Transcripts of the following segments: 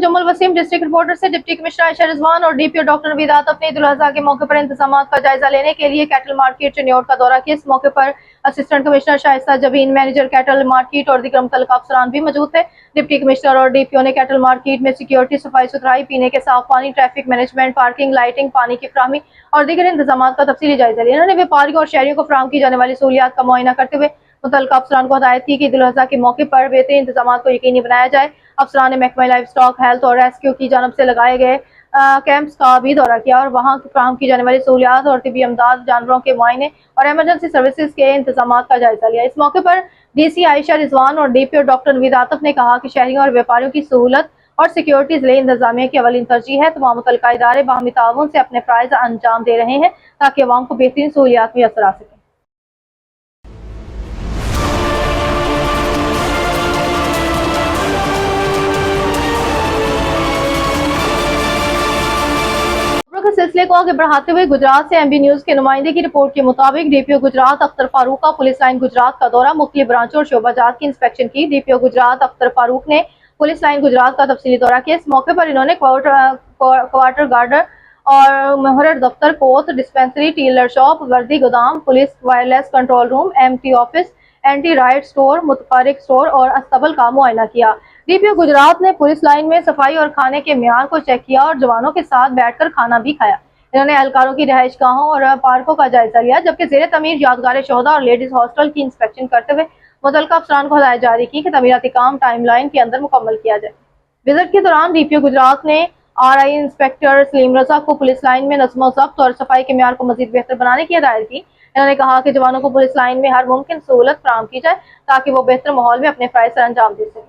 जम्मुल Wasim district reporter से deputy commissioner Ayesha Rizwan और DPO doctor Naveed Atif ने ईद उल अजहा के मौके पर इंतजाम का जायजा लेने के लिए कैटल मार्केट चिन्योट का दौरा किया। इस मौके पर assistant commissioner Shaista Jabeen, manager cattle market और दिग्रम तलका अफसरान भी मौजूद थे। डिप्टी कमिश्नर और डीपीओ ने कैटल मार्केट में सिक्योरिटी, सफाई सुथराई, पीने के साफ पानी, ट्रैफिक मैनेजमेंट, पार्किंग, लाइटिंग, पानी की फ्राहमी और दीगर इंतजाम का तफसीली जायजा लिया। उन्होंने व्यापारियों और शहरियों को फराहम की जाने वाली सहूलियात का मुआयना करते हुए मुतल्लिका अफसरान को हदायत की कि ईद उल अजहा के मौके पर बेहतरीन इंतजाम को यकीनी बनाया जाए। अफसरान ने महकमा लाइफ स्टॉक, हेल्थ और रेस्क्यू की जानब से लगाए गए कैंप्स का भी दौरा किया और वहाँ फराहम की जाने वाली सहूलियात और तिबी अमदाद, जानवरों के मुआयने और एमरजेंसी सर्विसेज के इंतजाम का जायजा लिया। इस मौके पर डीसी आयशा रिजवान और डीपीओ डॉक्टर नवीद आतफ ने कहा कि शहरियों और व्यापारियों की सहूलत और सिक्योरिटी जिले इंतजामिया की अवलिन तरजीह है। तमाम मुतल्लिका इदारे बाहमी ताउन से अपने फ़राइज़ अंजाम दे रहे हैं ताकि अवाम को बेहतरीन सहूलियात मुयस्सर आ सके। सिलसिले को आगे बढ़ाते हुए गुजरात से एमबी न्यूज के नुमाइंदे की रिपोर्ट के मुताबिक डीपीओ गुजरात अख्तर फारूक का पुलिस लाइन गुजरात का दौरा, मुख्तलिफ ब्रांचों और शोबाजात की इंस्पेक्शन की। डीपीओ गुजरात अख्तर फारूक ने पुलिस लाइन गुजरात का तफसीली दौरा किया। इस मौके पर इन्होंने क्वार्टर गार्डर और मुहर्रर दफ्तर, कोर्ट, डिस्पेंसरी, टीलर शॉप, वर्दी गोदाम, police wireless control room, MT office, anti riot store, मुतफरिक स्टोर और अस्तबल का मुआयना किया। डीपीओ गुजरात ने पुलिस लाइन में सफाई और खाने के मियार को चेक किया और जवानों के साथ बैठकर खाना भी खाया। इन्होंने एहलकारों की रिहाइश गाहों और पार्कों का जायजा लिया, जबकि जेर तमीर यादगार शोहदा और लेडीज हॉस्टल की इंस्पेक्शन करते हुए मुतल्लिका अफसरान को हदायत जारी की कि तमीराती काम टाइम लाइन के अंदर मुकम्मल किया जाए। विजिट के दौरान डीपीओ गुजरात ने आरआई इंस्पेक्टर सलीम रजा को पुलिस लाइन में नज़्म ज़ब्त और सफाई के मियार को मजीद बेहतर बनाने की हिदायत की। इन्होंने कहा कि जवानों को पुलिस लाइन में हर मुमकिन सहूलत फराहम की जाए ताकि वो बेहतर माहौल में अपने फ़राइज़ सर अंजाम दे सकें।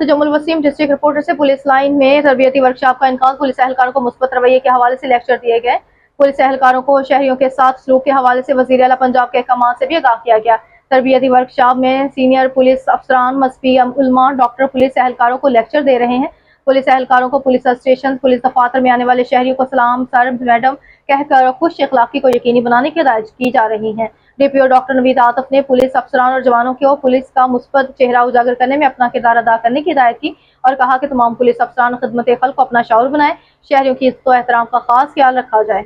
जम्मुल वसीम डिस्ट्रिक्ट रिपोर्टर से पुलिस लाइन में तरबियती वर्कशॉप का इनकाद, पुलिस एहलकारों को मुस्बत रवैये के हवाले से लेक्चर दिए गए। पुलिस एहलकारों को शहरियों के साथ सलूक के हवाले से वज़ीर आला पंजाब के अहकाम से भी आगाह किया गया। तरबियती वर्कशॉप में सीनियर पुलिस अफसरान, मसफी उलमा, डॉक्टर पुलिस एहलकारों को लेक्चर दे रहे हैं। पुलिस एहलकारों को पुलिस स्टेशन, पुलिस दफातर में आने वाले शहरियों को सलाम, सर, मैडम कहकर खुश अखलाकी को यकीनी बनाने की हिदायत की जा रही है। डीपीओ डॉक्टर नवीद आतफ ने पुलिस अफसरान और जवानों को पुलिस का मुस्बत चेहरा उजागर करने में अपना किरदार अदा करने की हिदायत की और कहा कि तमाम पुलिस अफसरान खिदमत खल्क को अपना शाऊर बनाए, शहरियों की इज्जत व एहतराम का खास ख्याल रखा जाए।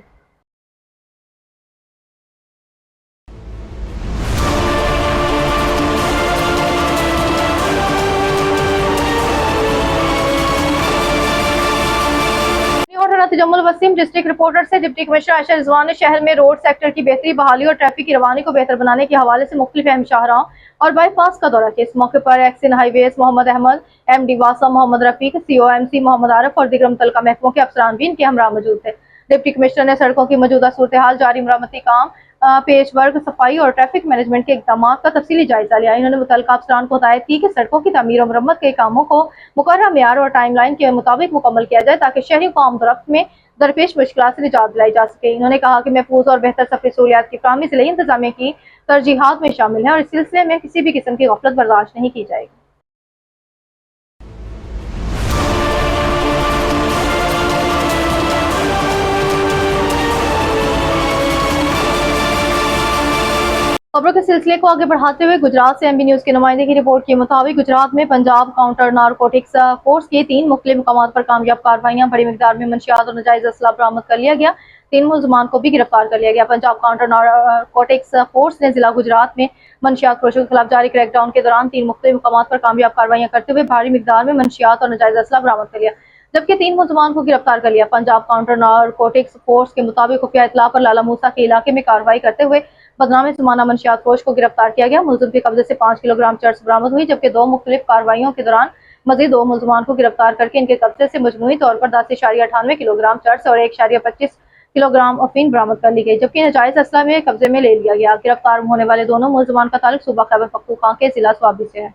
जम्मुल वसीम डिस्ट्रिक्ट रिपोर्टर से डिप्टी कमिश्नर आयशा रिजवान ने शहर में रोड सेक्टर की बेहतरी, बहाली और ट्रैफिक की रवानी को बेहतर बनाने के हवाले से मुख्तलिफ अहम शाहराहों और बाईपास का दौरा किया। इस मौके पर एक्सिन हाईवेज मोहम्मद अहमद, एमडी वासा मोहम्मद रफीक, सीओएमसी मोहम्मद आरफ और दिग्रम तलका महकमों के अफसरान भी इनके हमरा मौजूद थे। डिप्टी कमिश्नर ने सड़कों की मौजूदा सूरत हाल, जारी मरम्मती काम, पेच वर्क, सफाई और ट्रैफिक मैनेजमेंट के इकदाम का तफसीली जायजा लिया। इन्होंने मुतल्लिका अफसरान को हिदायत की कि सड़कों की तमीर और मरम्मत के कामों को मुकर्रर मियार और टाइम लाइन के मुताबिक मुकम्मल किया जाए ताकि शहरियों को आमदरफ्त में दरपेश मुश्किल से निजात दिलाई जा सके। इन्होंने कहा कि महफूज और बेहतर सफरी सहूलियात की फ्राहमी जिले इंतजामिया की तरजीहात में शामिल है और इस सिलसिले में किसी भी किस्म की गफलत बर्दाश्त नहीं की जाएगी। खबरों के सिलसिले को आगे बढ़ाते हुए गुजरात से एमबी न्यूज के नुमाइंदे की रिपोर्ट के मुताबिक गुजरात में पंजाब काउंटर नारकोटिक्स फोर्स की 3 मुख्तलिफ मकामात पर कामयाब कार्रवाइयां, बड़ी मिकदार में मंशियात और नाजायज असला बरामद कर लिया गया। 3 मुलजमान को भी गिरफ्तार कर लिया गया। पंजाब काउंटर नारकोटिक्स फोर्स ने जिला गुजरात में मंशियात फरोशों के खिलाफ जारी क्रैकडाउन के दौरान 3 मुख्तलिफ मकामात पर कामयाब कार्रवाइयां करते हुए भारी मिकदार में मंशियात और नाजायज असला बरामद कर लिया, जबकि 3 मुलजमान को गिरफ्तार कर लिया। पंजाब काउंटर नारकोटिक्स फोर्स के मुताबिक खुफिया इतला पर लाला मूसा के इलाके में कार्रवाई करते हुए बदनामी समाना मंशियात फरोश को गिरफ्तार किया गया। मुलजिम के कब्जे से 5 किलोग्राम चर्स बरामद हुई, जबकि 2 मुख्तलिफ कार्रवाइयों के दौरान मजीद 2 मुलजमान को गिरफ्तार करके इनके कब्जे से मजमूई तौर पर 10.98 किलोग्राम चर्स और 1.25 किलोग्राम अफीम बरामद कर ली गई, जबकि नाजायज असला में कब्जे में ले लिया गया। गिरफ्तार होने वाले दोनों मुलजमान का ताल्लुक सूबा खैबर पख्तूनख्वा के जिला स्वाबी से है।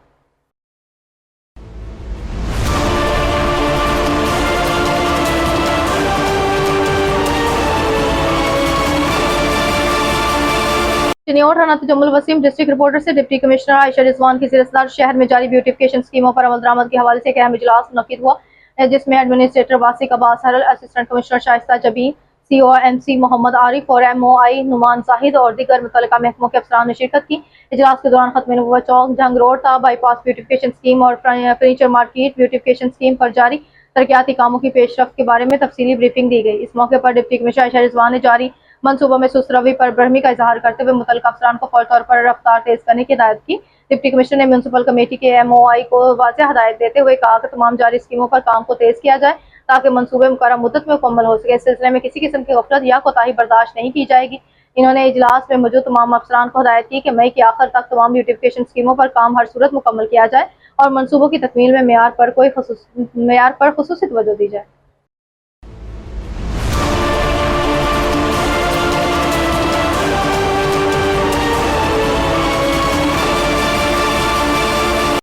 जम्मुल वसीम डिस्ट्रिक्ट रिपोर्टर से डिप्टी कमिश्नर आयशा रिजवान की ज़िरसदार शहर में जारी ब्यूटिफिकेशन स्कीमों पर अमल दरामद के हवाले से एक अहम इजलास मुनक्किद हुआ, जिसमें administrator Wasiq Abbas Haral, assistant commissioner Shaista Jabeen, COMC Mohammad Arif और MOI नुमान जाहिद और दीगर मुतल्लिका महकमों के अफसरान ने शिरकत की। इजलास के दौरान खत्म नबुव्वत चौक, जंग रोड था बाईपास ब्यूटिफिकेशन स्कीम और फर्नीचर मार्केट ब्यूटिफिकेशन स्कीम पर जारी तरक्याती कामों की पेशरफ्त के बारे में तफसीली ब्रीफिंग दी गई। इस मौके पर डिप्टी कमिश्नर आयशा रिजवान ने जारी मनसूबों में सुस्त रवि पर बरहमी का इजहार करते हुए मुतल्लिका अफसरान को फौरी तौर पर रफ्तार तेज करने की हिदायत की। डिप्टी कमिश्नर ने म्यूनसिपल कमेटी के MOI को वाज़ेह हदायत देते हुए कहा कि तमाम जारी स्कीमों पर काम को तेज किया जाए ताकि मनसूबे मुकर्रर मुद्दत में मुकम्मल हो सके। इस सिलसिले में किसी किस्म की गफलत या कोताही बर्दाश्त नहीं की जाएगी। इन्होंने इजलास में मौजूद तमाम अफसरान को हदायत की कि मई के आखिर तक तमाम ब्यूटिफिकेशन स्कीमों पर काम हर सूरत मुकम्मल किया जाए और मनसूबों की तकमील में मेयार पर खुसूसी तवज्जो दी जाए।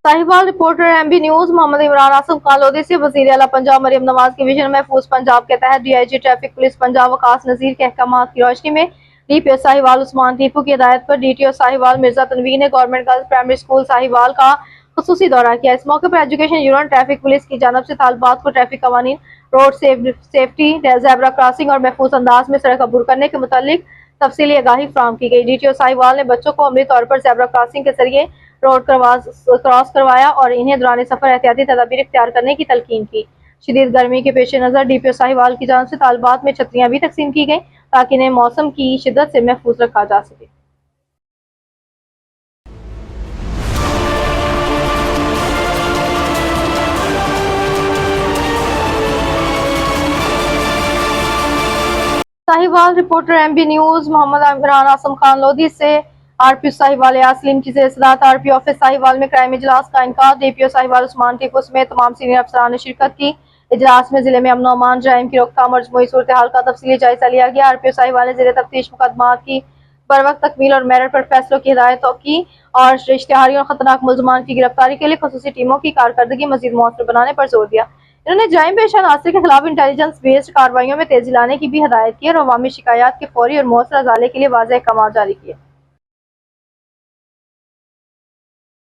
Sahiwal reporter MB news Muhammad Imran Asif Khan Lodhi से वज़ीर आला पंजाब मरियम नवाज के विजन महफूज पंजाब के तहत DIG traffic police Punjab Waqas Nazir के अहकामात की रोशनी में DPO साहिवाल उस्मान टीपू की हिदायत पर DTO साहिवाल मिर्जा तनवीर ने government girls primary school Sahiwal का खुसूसी दौरा किया। इस मौके पर एजुकेशन यूनिट ट्रैफिक पुलिस की जानब से तालिबात को ट्रैफिक कवानीन, रोड सेफ्टी, ज़ेब्रा क्रॉसिंग और महफूज अंदाज में सड़क अबूर करने के मुतालिक तफसीली आगाही फराहम की गई। DTO साहिवाल ने बच्चों को अमली तौर पर ज़ेब्रा क्रॉसिंग के जरिए रोड क्रॉस करवाया और इन्हें दौरान सफर एहतियाती तदाबीर इख्तियार करने की तलकीन की। शदीद गर्मी के पेश नज़र DPO साहिवाल की जानब से तालिबात में छतरियाँ भी तकसीम की गई ताकि इन्हें मौसम की शिद्दत से महफूज रखा जा सके। Sahiwal reporter MB news Muhammad Imran Asif Khan Lodhi से RPO साहिवाल यासलीम की सदारत RPO ऑफिस साहिवाल में क्राइम इजलास का इनकाद। DPO साहिवाल उस्मान टीपू समेत तमाम सीनियर अफसरान ने शिरकत की। इजलास में जिले में अमन अमान, जराइम की रोकथाम और मजमूई सूरत हाल का तफसीली जायजा लिया गया। RPO साहिवाल ने ज़ेरे तफ्तीश मुकदमात की बरवक्त तकमील और मेरिट पर फैसलों की हिदायत की और इश्तिहारियों और खतरनाक मुलजमान की गिरफ्तारी के लिए खसूसी टीमों की कारकर्दगी मजीद मौसर बनाने पर जोर दिया। इन्होंने जराइम पेश अनासर के खिलाफ इंटेलिजेंस बेस्ड कार्रवाइयों में तेजी लाने की भी हिदायत की और अवामी शिकायत के फौरी और मौसर अजाले के लिए वाज़ेह अहकाम जारी किए।